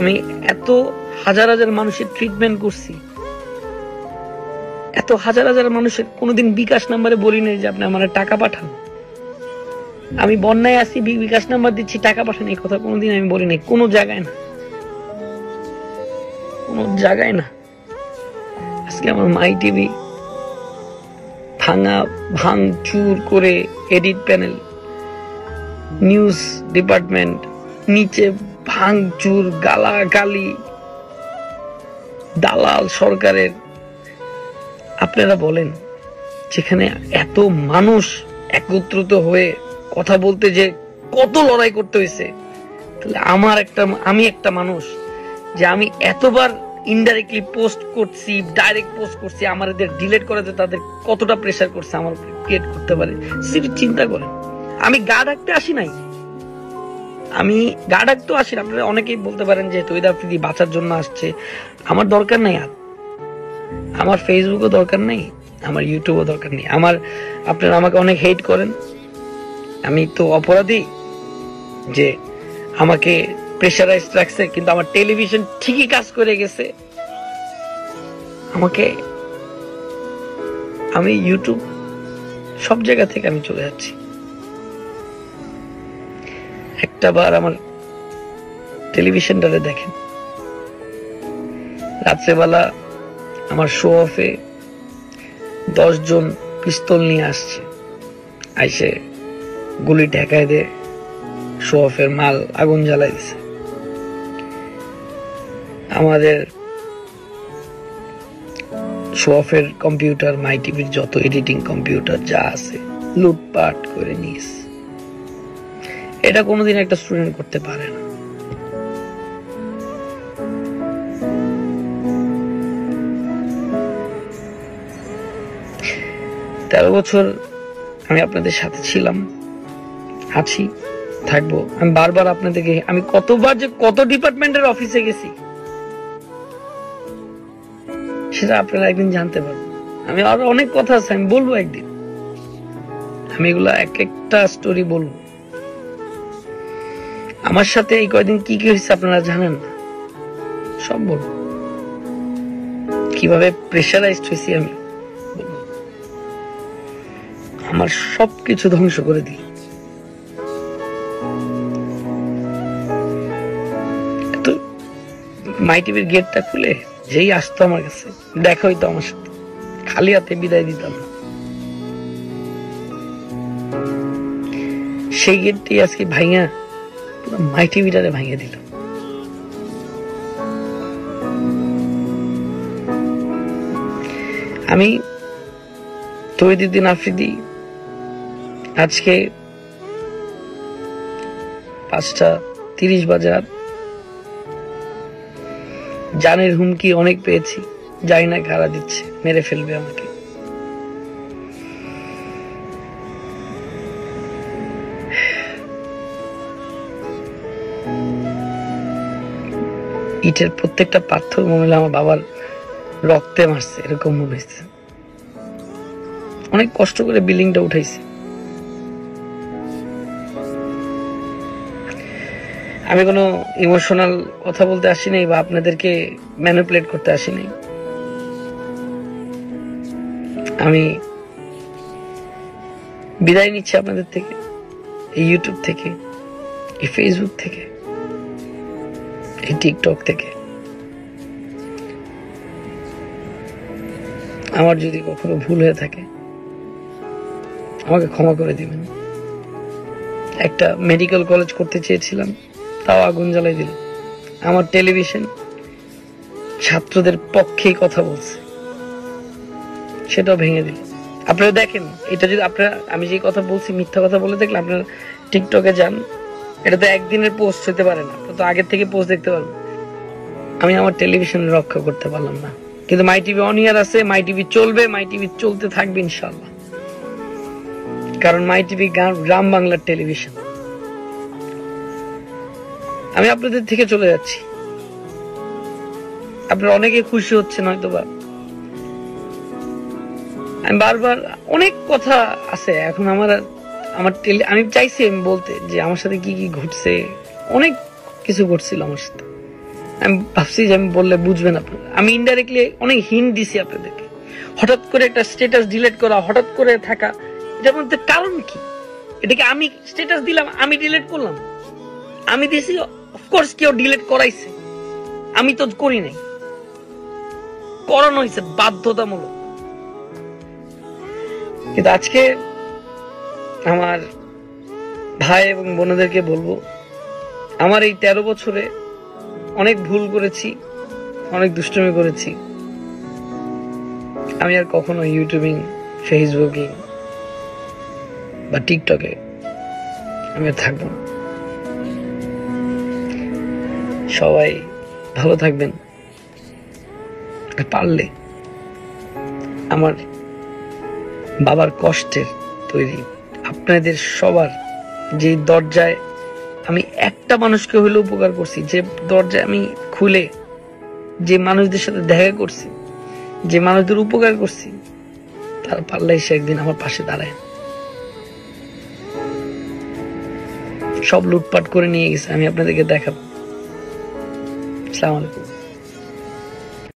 আমি এত হাজার হাজার মানুষের ট্রিটমেন্ট করছি, এত হাজার হাজার মানুষের কোনোদিন বিকাশ নাম্বারে বলি নাই যে আপনি আমার টাকা পাঠান। আমি বন্যায় আছি, বিকাশ নাম্বার দিচ্ছি, টাকা পাঠান, এই কথা কোনোদিন আমি বলি নাই, কোনো জায়গায় না, কোনো জায়গায় না। আজকে আমার মাই টিভি ভাঙচুর করে, এডিট প্যানেল, নিউজ ডিপার্টমেন্ট নিচে ভাঙচুর, গালাগালি, দালাল সরকারের। আপনারা বলেন, যেখানে এত মানুষ একত্রিত হয়ে কথা বলতে যে কত লড়াই করতে হয়েছে, তাহলে আমি একটা মানুষ যে আমি এতবার ইনডাইরেক্টলি পোস্ট করছি, ডাইরেক্ট পোস্ট করছি, আমাদের ডিলিট করাতে তাদের কতটা প্রেসার করছে আমার ক্রিয়েট করতে পারে, সেটা চিন্তা করেন। আমি গা ডাকতে আসি নাই, আমি গা ডাকতে আসি। আপনারা অনেকেই বলতে পারেন যে তৈদা আফ্রিদি বাঁচার জন্য আসছে, আমার দরকার নাই। আর আমার ফেসবুকও দরকার নেই, আমার ইউটিউবও দরকার নেই। আপনারা আমাকে অনেক হেট করেন, আমি তো অপরাধী যে আমাকে প্রেসারাইজ রাখছে, কিন্তু আমার টেলিভিশন ঠিকই কাজ করে গেছে। আমি ইউটিউব সব জায়গা থেকে আমি চলে যাচ্ছি। একটা বার আমার টেলিভিশনটারে দেখেন, রাত্রেবেলা আমার শো অফে 10 জন পিস্তল নিয়ে আসছে, আইসে গুলি ঠেকায় দিয়ে শো অফের মাল আগুন জ্বালাই দিছে। আমাদের শো অফের কম্পিউটার, মাই টিভির যত এডিটিং কম্পিউটার যা আছে লুটপাট করে নিয়েছে। এটা কোনোদিন একটা স্টুডেন্ট করতে পারে না। তেরো বছর আমি আপনাদের সাথে ছিলাম, আছি, থাকবো। আমি বারবার আপনাদেরকে, আমি কতবার যে কত ডিপার্টমেন্টের অফিসে গেছি সেটা আপনারা একদিন জানতে পারবেন। আমি আরো অনেক কথা আছে, আমি বলবো একদিন, আমি এগুলা এক একটা স্টোরি বলবো। আমার সাথে এই কয়দিন কি কি হয়েছে আপনারা জানেন না, সব বলবো। কিভাবে প্রেসারাইজড হয়েছি আমি বলবো। আমার সবকিছু ধ্বংস করে দিল। মাই টিভির গেটটা খুলে যেই আসতো আমার কাছে, দেখা হইতো আমার সাথে, খালি হাতে বিদায় দিতাম না। সেই গেটটি আজকে ভাইয়া পুরো মাই টিভিটারে ভাঙিয়ে দিল। আমি তৌহিদুদ্দিন আফ্রিদি আজকে 5:30 বাজে জানের হুমকি অনেক পেয়েছি, জানি না কারা দিচ্ছে, মেরে ফেলবে আমাকে। ইটের প্রত্যেকটা পাথর মনে হলো আমার বাবার রক্তে মারছে, এরকম মনে হয়েছে। অনেক কষ্ট করে বিল্ডিংটা উঠাইছে। আমি কোনো ইমোশনাল কথা বলতে আসি নাই বা আপনাদেরকে ম্যানিপুলেট করতে আসি নাই। আমি বিদায় নিচ্ছি আপনাদের থেকে, এই ইউটিউব থেকে, এই ফেসবুক থেকে, এই টিকটক থেকে। আমার যদি কখনো ভুল হয়ে থাকে আমাকে ক্ষমা করে দিবেন। একটা মেডিকেল কলেজ করতে চেয়েছিলাম, তাও আগুন জ্বালাই দিল। আমার টেলিভিশন ছাত্রদের পক্ষেই কথা বলছে, সেটাও ভেঙে দিল। আপনারা দেখেন, এটা যদি আমি যে কথা বলছি মিথ্যা কথা বলে দেখলে আপনারা টিকটকে যান, এটা তো একদিনের পোস্ট হতে পারে না, তো আগের থেকে পোস্ট দেখতে পারবেন। আমি আমার টেলিভিশন রক্ষা করতে পারলাম না, কিন্তু মাই টিভি অন ইয়ার আছে, মাই টিভি চলবে, মাই টিভি চলতে থাকবে ইনশাল্লাহ। কারণ মাই টিভি গ্রাম বাংলার টেলিভিশন। আমি আপনাদের থেকে চলে যাচ্ছি, আপনারা অনেকে খুশি হচ্ছেন হয়তো বা। আমি বারবার অনেক কথা আছে এখন আমি চাইছি আমি বলতে যে আমার সাথে কি কি ঘটছে, অনেক কিছু ঘটছিল আমার সাথে। আমি ভাবছি যে আমি বললে বুঝবেন আপনারা। আমি ইনডাইরেক্টলি অনেক হিন্ট দিছি আপনাদেরকে। হঠাৎ করে একটা স্ট্যাটাস ডিলিট করা, হঠাৎ করে থাকা, এটার মধ্যে কারণ কি? এটাকে আমি স্ট্যাটাস দিলাম, আমি ডিলিট করলাম, আমি দিছি, অফকোর্স কেউ ডিলিট করাইছে, আমি তো করি নাই, করানো হয়েছে বাধ্যতামূলক। কিন্তু আজকে আমার ভাই এবং বোনদেরকে বলবো, আমার এই 13 বছরে অনেক ভুল করেছি, অনেক দুষ্টুমি করেছি। আমি আর কখনো ইউটিউবিং, ফেসবুকিং বা টিকটকে আমি আর থাকবো না। সবাই ভালো থাকবেন। পারলে আমার বাবার কষ্টের তৈরি আপনাদের সবার যে দরজায় আমি একটা মানুষকে হইলে উপকার করছি, যে দরজায় আমি খুলে যে মানুষদের সাথে দেখা করছি, যে মানুষদের উপকার করছি, তার পারলে এসে একদিন আমার পাশে দাঁড়ায়। সব লুটপাট করে নিয়ে গেছে, আমি আপনাদেরকে দেখাবো। আসসালামু আলাইকুম।